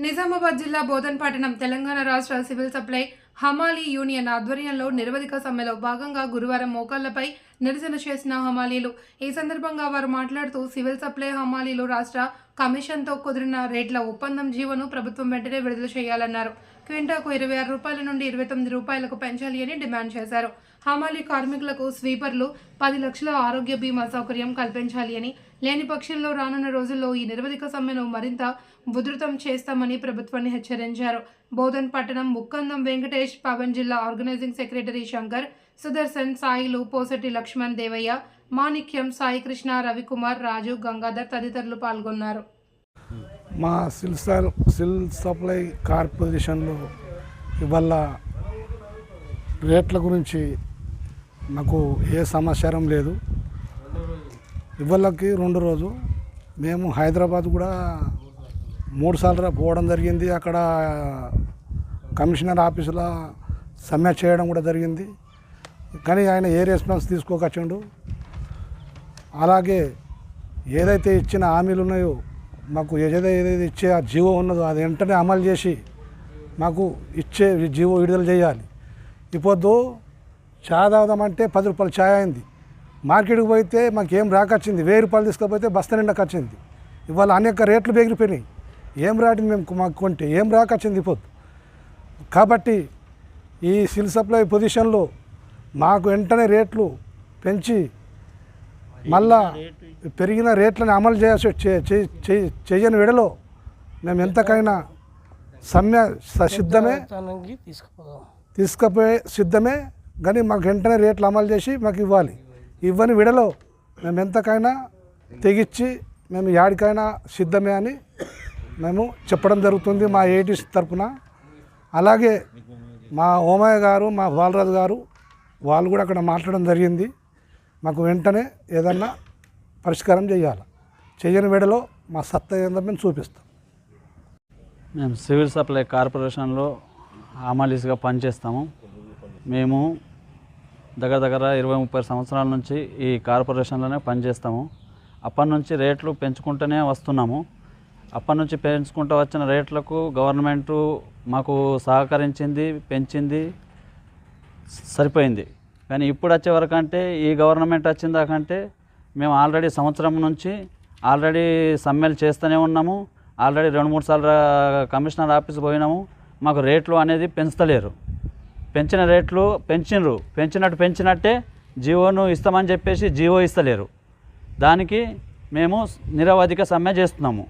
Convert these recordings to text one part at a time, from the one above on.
నిజామాబాద్ జిల్లా బోధన్పట్టణం తెలంగాణ రాష్ట్ర civil supply హమాలీ యూనియన్ ఆధ్వర్యంలో నిరవధిక సమ్మెలో భాగంగా గురువారం మోకాళ్లపై నిరసన చేసిన హమాలీలు. ఈ సందర్భంగా వారు మాట్లాడుతూ సివిల్ సప్లై హమాలీలు రాష్ట్ర కమిషన్తో కుదిరిన రేట్ల ఒప్పందం జీవోను ప్రభుత్వం వెంటనే విడుదల చేయాలన్నారు. క్వింటాకు 26 రూపాయల నుండి 29 రూపాయలకు పెంచాలి అని డిమాండ్ చేశారు. హమాలీ కార్మికులకు స్వీపర్లు 10 లక్షల ఆరోగ్య బీమా సౌకర్యం కల్పించాలి అని, లేని పక్షంలో రానున్న రోజుల్లో ఈ నిరవధిక సమ్మెను మరింత ఉధృతం చేస్తామని ప్రభుత్వాన్ని హెచ్చరించారు. బోధన్ పట్టణం ముక్కందం వెంకటేష్, పవన్ జిల్లా ఆర్గనైజింగ్ సెక్రటరీ శంకర్, సుదర్శన్, సాయిలు, పోసటి లక్ష్మణ్, దేవయ్య, మాణిక్యం, సాయి కృష్ణ, రవికుమార్, రాజు, గంగాధర్ తదితరులు పాల్గొన్నారు. మా సిల్ సప్లై కార్పొరేషన్లో ఇవాళ రేట్ల గురించి నాకు ఏ సమాచారం లేదు. ఇవాళకి 2 రోజు మేము హైదరాబాద్ కూడా 3 సార్లు పోవడం జరిగింది. అక్కడ కమిషనర్ ఆఫీసులో సమ్మె చేయడం కూడా జరిగింది. కానీ ఆయన ఏ రెస్పాన్స్ తీసుకోకొచ్చిండు. అలాగే ఏదైతే ఇచ్చిన హామీలు ఉన్నాయో, మాకు ఏదైతే ఇచ్చే ఆ జీవో ఉన్నదో అది వెంటనే అమలు చేసి మాకు ఇచ్చే జీవో విడుదల చేయాలి. ఇప్పుడు ఛాయ్ తాగుదామంటే 10 రూపాయలు ఛాయ్ అయింది. మార్కెట్కి పోతే మాకు ఏం రాకొచ్చింది, 1000 రూపాయలు తీసుకపోతే బస్తా నిండాకి వచ్చింది. ఇవాళ అనేక రేట్లు పెరిగిపోయినాయి. ఏం రాటింది మేము మాకు కొంటే ఏం రాకొచ్చింది ఇప్పుడు. కాబట్టి ఈ సిల్ సప్లై పొజిషన్లో మాకు వెంటనే రేట్లు పెంచి మళ్ళా పెరిగిన రేట్లను అమలు చేయని విడలో మేము ఎంతకైనా సమ్మె సిద్ధమే, తీసుకుపోయే సిద్ధమే. కానీ మాకు వెంటనే రేట్లు అమలు చేసి మాకు ఇవ్వాలి. ఇవ్వని విడలో మేము ఎంతకైనా తెగించి మేము యాడికైనా సిద్ధమే అని మేము చెప్పడం జరుగుతుంది మా ఏటీస్ తరఫున. అలాగే మా ఓమయ్య గారు, మా బాలరాజు గారు వాళ్ళు కూడా అక్కడ మాట్లాడడం జరిగింది. మాకు వెంటనే ఏదన్నా పరిష్కారం చేయాలి. చేయని వేడలో మా సత్తా ఏందో మేము చూపిస్తాం. మేము సివిల్ సప్లై కార్పొరేషన్లో హమాలీస్గా పనిచేస్తాము. మేము దగ్గర 20-30 సంవత్సరాల నుంచి ఈ కార్పొరేషన్లోనే పనిచేస్తాము. అప్పటి నుంచి రేట్లు పెంచుకుంటూనే వస్తున్నాము. అప్పటి నుంచి పెంచుకుంటూ వచ్చిన రేట్లకు గవర్నమెంటు మాకు సహకరించింది, పెంచింది, సరిపోయింది. కానీ ఇప్పుడు వచ్చే వరకు అంటే ఈ గవర్నమెంట్ వచ్చిన దాకంటే మేము ఆల్రెడీ సంవత్సరం నుంచి ఆల్రెడీ సమ్మెలు చేస్తూనే ఉన్నాము. ఆల్రెడీ 2-3 సార్లు కమిషనర్ ఆఫీస్ పోయినాము. మాకు రేట్లు అనేది పెంచలేరు. పెంచిన రేట్లు పెంచినట్టే జీవోను ఇస్తామని చెప్పేసి జీవో ఇస్తలేరు. దానికి మేము నిరవధిక సమ్మె చేస్తున్నాము.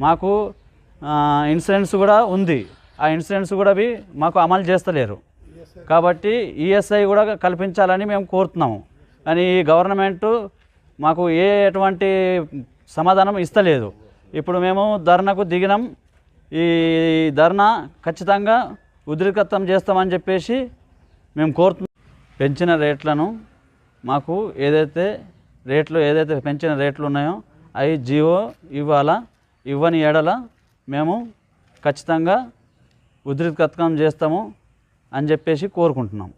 మాకు ఇన్సూరెన్స్ కూడా ఉంది. ఆ ఇన్సూరెన్స్ కూడా మాకు అమలు చేస్తలేరు. కాబట్టి ఈఎస్ఐ కూడా కల్పించాలని మేము కోరుతున్నాము. కానీ ఈ గవర్నమెంటు మాకు ఎటువంటి సమాధానం ఇస్తలేదు. ఇప్పుడు మేము ధర్నాకు దిగినాం. ఈ ధర్నా ఖచ్చితంగా ఉధృతం చేస్తామని చెప్పేసి మేము కోరుతున్నాం. పెంచిన రేట్లను మాకు ఏదైతే పెంచిన రేట్లు ఉన్నాయో అవి జీవో ఇవ్వాలా. ఇవ్వని ఎడల మేము ఖచ్చితంగా ఉధృతం చేస్తాము అని చెప్పేసి కోరుకుంటున్నాం.